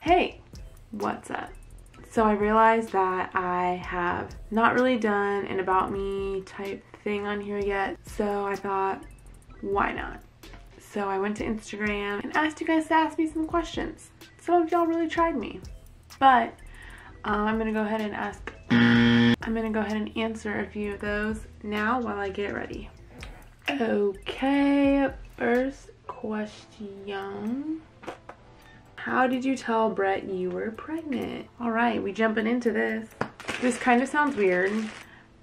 Hey, what's up? So I realized that I have not really done an about me type thing on here yet, so I thought, why not? So I went to Instagram and asked you guys to ask me some questions. Some of y'all really tried me, but I'm gonna go ahead and answer a few of those now while I get ready. Okay, first question. How did you tell Brett you were pregnant? All right, we jumping into this. This kind of sounds weird,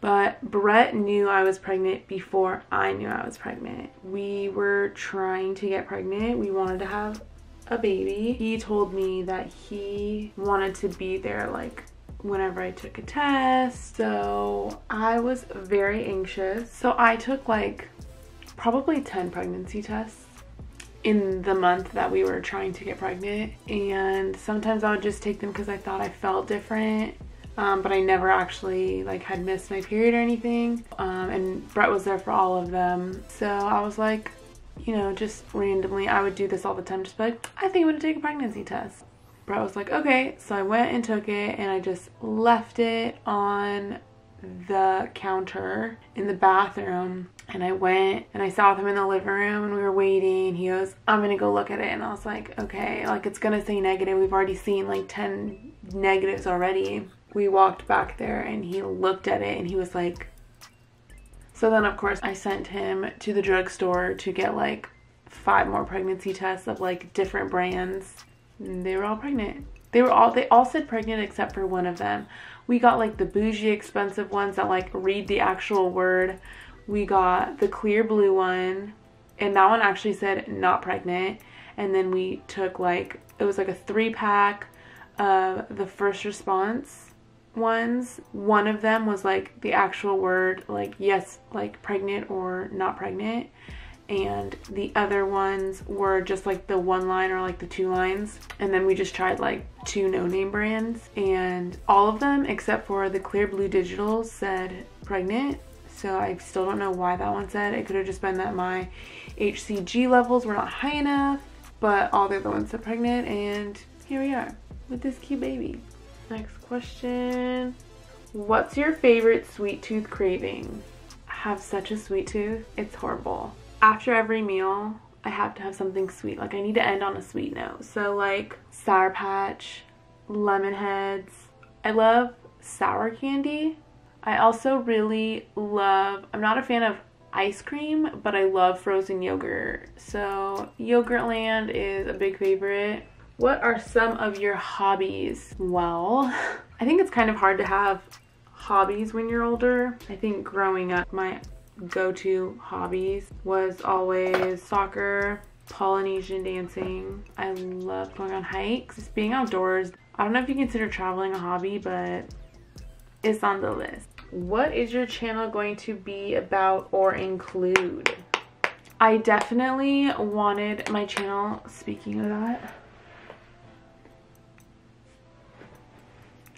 but Brett knew I was pregnant before I knew I was pregnant. We were trying to get pregnant. We wanted to have a baby. He told me that he wanted to be there like whenever I took a test. So I was very anxious. So I took like probably 10 pregnancy tests in the month that we were trying to get pregnant, and sometimes I would just take them because I thought I felt different, but I never actually like had missed my period or anything, and Brett was there for all of them. So I was like, you know, just randomly I would do this all the time, just be like, I think I'm gonna take a pregnancy test. Brett was like, okay. So I went and took it, and I just left it on the counter in the bathroom, and I went and I sat with him in the living room and we were waiting. He goes, I'm gonna go look at it, and I was like, okay, like it's gonna say negative. We've already seen like 10 negatives already. We walked back there and he looked at it and he was like, so then of course I sent him to the drugstore to get like 5 more pregnancy tests of like different brands, and they were all pregnant. They all said pregnant except for one of them. We got like the bougie expensive ones that like read the actual word. We got the clear blue one, and that one actually said not pregnant. And then we took like, it was like a 3-pack of the first response ones. One of them was like the actual word, like yes, like pregnant or not pregnant. And the other ones were just like the 1 line or like the 2 lines. And then we just tried like 2 no-name brands, and all of them except for the clear blue digital said pregnant. So I still don't know why that one said. It could have just been that my HCG levels were not high enough, but all the other ones said pregnant, and here we are with this cute baby. Next question. What's your favorite sweet tooth craving? I have such a sweet tooth. It's horrible. After every meal, I have to have something sweet. Like I need to end on a sweet note. So like Sour Patch, Lemon Heads. I love sour candy. I also really love, I'm not a fan of ice cream, but I love frozen yogurt. So Yogurtland is a big favorite. What are some of your hobbies? Well, I think it's kind of hard to have hobbies when you're older. I think growing up, my go-to hobbies was always soccer, Polynesian dancing. I love going on hikes, just being outdoors. I don't know if you consider traveling a hobby, but it's on the list. What is your channel going to be about or include? I definitely wanted my channel, speaking of that,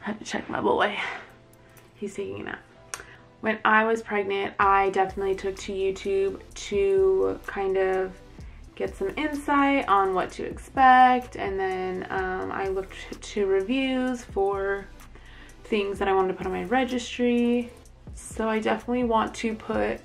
I had to check my boy. He's taking a nap. When I was pregnant, I definitely took to YouTube to kind of get some insight on what to expect, and then I looked to reviews for things that I wanted to put on my registry. So I definitely want to put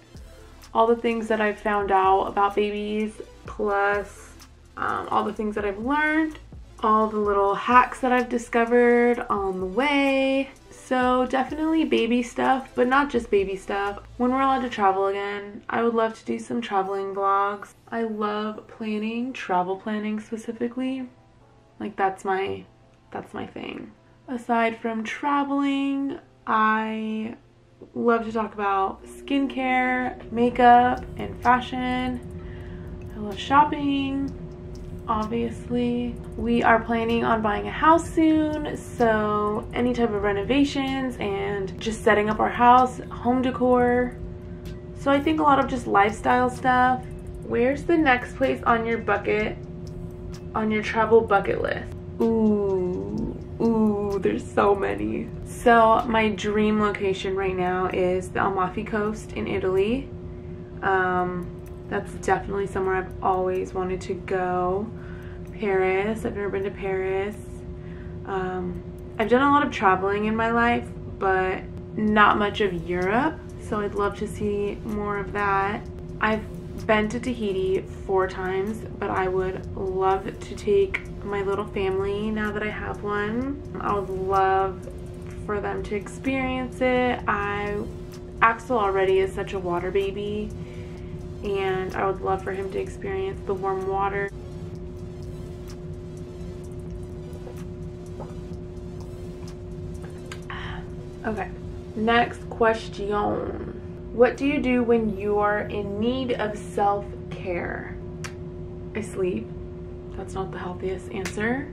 all the things that I've found out about babies, plus all the things that I've learned, all the little hacks that I've discovered on the way. So definitely baby stuff, but not just baby stuff. When we're allowed to travel again, I would love to do some traveling vlogs. I love planning, travel planning specifically. Like that's my thing. Aside from traveling, I love to talk about skincare, makeup, and fashion. I love shopping, obviously. We are planning on buying a house soon, so any type of renovations and just setting up our house, home decor. So I think a lot of just lifestyle stuff. Where's the next place on your travel bucket list? Ooh, there's so many. So my dream location right now is the Amalfi Coast in Italy. That's definitely somewhere I've always wanted to go. Paris, I've never been to Paris. I've done a lot of traveling in my life, but not much of Europe, so I'd love to see more of that. I've been to Tahiti 4 times, but I would love to take my little family now that I have one. I would love for them to experience it. Axel already is such a water baby, and I would love for him to experience the warm water. Okay, next question. What do you do when you are in need of self-care? I sleep. That's not the healthiest answer,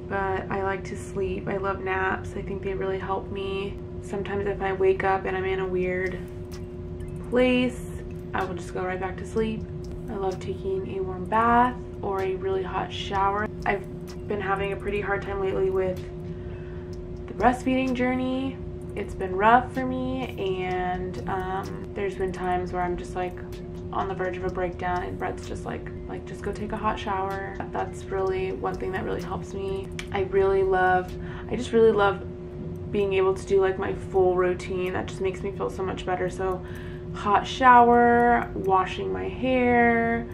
but I like to sleep. I love naps. I think they really help me. Sometimes if I wake up and I'm in a weird place, I will just go right back to sleep. I love taking a warm bath or a really hot shower. I've been having a pretty hard time lately with the breastfeeding journey. It's been rough for me, and there's been times where I'm just like on the verge of a breakdown, and Brett's just like just go take a hot shower. That's really one thing that really helps me. I just really love being able to do like my full routine. That just makes me feel so much better. So hot shower, washing my hair,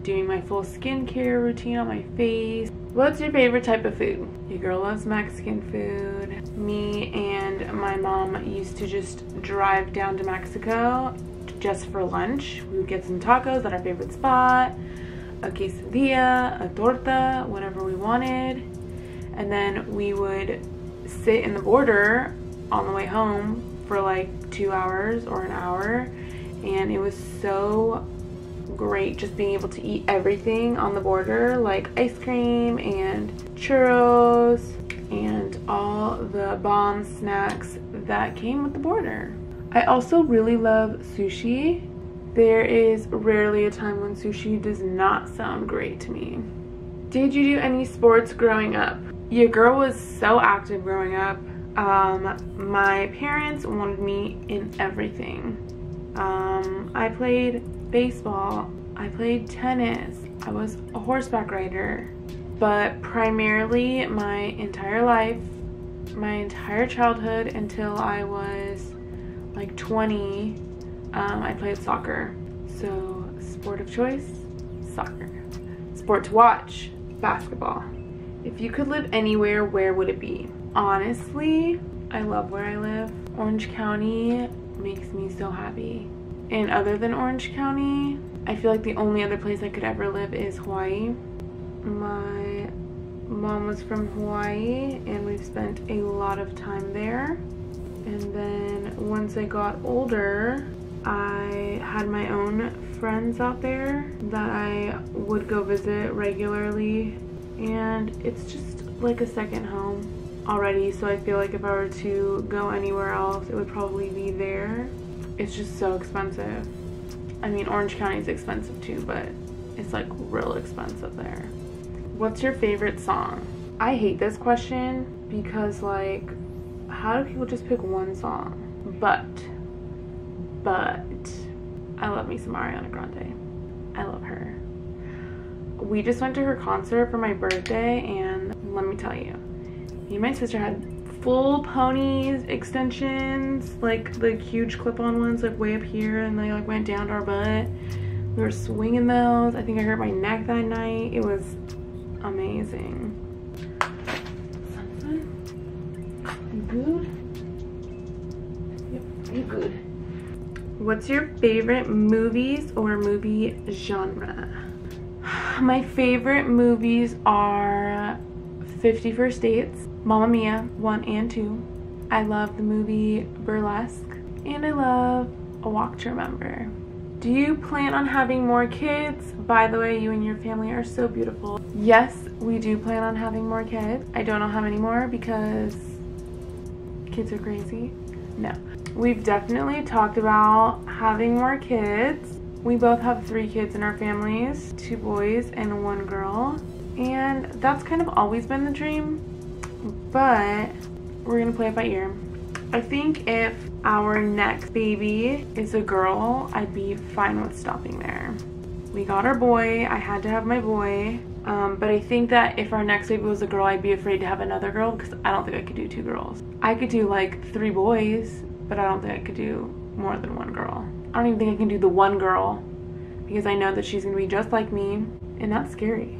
doing my full skincare routine on my face. What's your favorite type of food? Your girl loves Mexican food. Me and my mom used to just drive down to Mexico just for lunch. We would get some tacos at our favorite spot, a quesadilla, a torta, whatever we wanted. And then we would sit in the border on the way home for like 2 hours or an hour. And it was so great just being able to eat everything on the border, like ice cream and churros and all the bomb snacks that came with the border. I also really love sushi. There is rarely a time when sushi does not sound great to me. Did you do any sports growing up? Your girl was so active growing up. My parents wanted me in everything. I played baseball, I played tennis, I was a horseback rider, but primarily my entire life, my entire childhood until I was like 20, I played soccer. So sport of choice, soccer. Sport to watch, basketball. If you could live anywhere, where would it be? Honestly, I love where I live. Orange County makes me so happy. And other than Orange County, I feel like the only other place I could ever live is Hawaii. My mom was from Hawaii, and we've spent a lot of time there. And then once I got older, I had my own friends out there that I would go visit regularly, and it's just like a second home already. So I feel like if I were to go anywhere else, it would probably be there. It's just so expensive. I mean, Orange County is expensive too, but it's like real expensive there. What's your favorite song? I hate this question because like, how do people just pick one song? But I love me some Ariana Grande. I love her. We just went to her concert for my birthday, and let me tell you, me and my sister had full ponies extensions, like the huge clip-on ones, like way up here, and they like went down to our butt. We were swinging those. I think I hurt my neck that night. It was amazing. Something? You good? Yep, you good. What's your favorite movies or movie genre? My favorite movies are 50 First Dates, Mamma Mia 1 and 2. I love the movie Burlesque, and I love A Walk to Remember. Do you plan on having more kids? By the way, you and your family are so beautiful. Yes, we do plan on having more kids. I don't know how many more because kids are crazy. No. We've definitely talked about having more kids. We both have 3 kids in our families, 2 boys and 1 girl. And that's kind of always been the dream, but we're gonna play it by ear. I think if our next baby is a girl, I'd be fine with stopping there. We got our boy. I had to have my boy. But I think that if our next baby was a girl, I'd be afraid to have another girl because I don't think I could do 2 girls. I could do like 3 boys, but I don't think I could do more than 1 girl. I don't even think I can do the 1 girl because I know that she's gonna be just like me, and that's scary.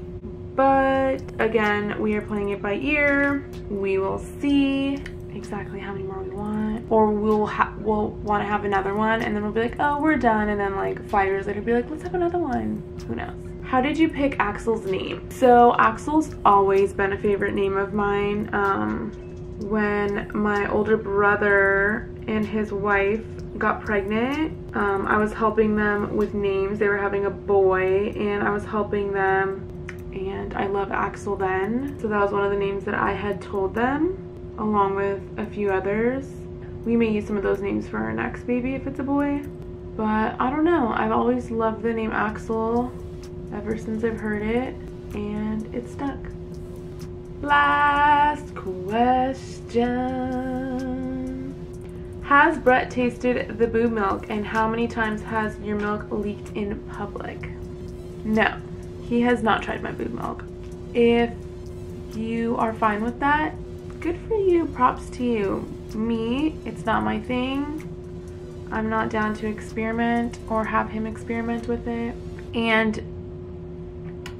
But again, we are playing it by ear. We will see exactly how many more we want, or we'll want to have another one, and then we'll be like, oh, we're done, and then like 5 years later be like, let's have another one. Who knows? How did you pick Axel's name? So Axel's always been a favorite name of mine. When my older brother and his wife got pregnant, I was helping them with names. They were having a boy, and I was helping them, and I loved Axel then. So that was one of the names that I had told them, along with a few others. We may use some of those names for our next baby if it's a boy. But I don't know, I've always loved the name Axel ever since I've heard it, and it stuck. Last question. Has Brett tasted the boob milk, and how many times has your milk leaked in public? No, he has not tried my boob milk. If you are fine with that, good for you, props to you. Me, it's not my thing. I'm not down to experiment or have him experiment with it. And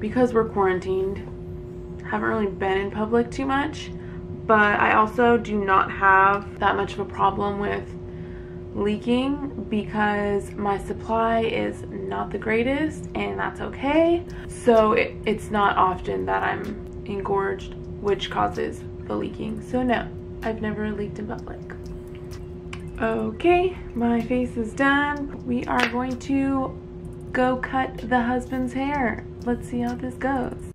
because we're quarantined, haven't really been in public too much, but I also do not have that much of a problem with leaking because my supply is not the greatest, and that's okay. So it's not often that I'm engorged, which causes the leaking. So no, I've never leaked in public. Okay, my face is done. We are going to go cut the husband's hair. Let's see how this goes.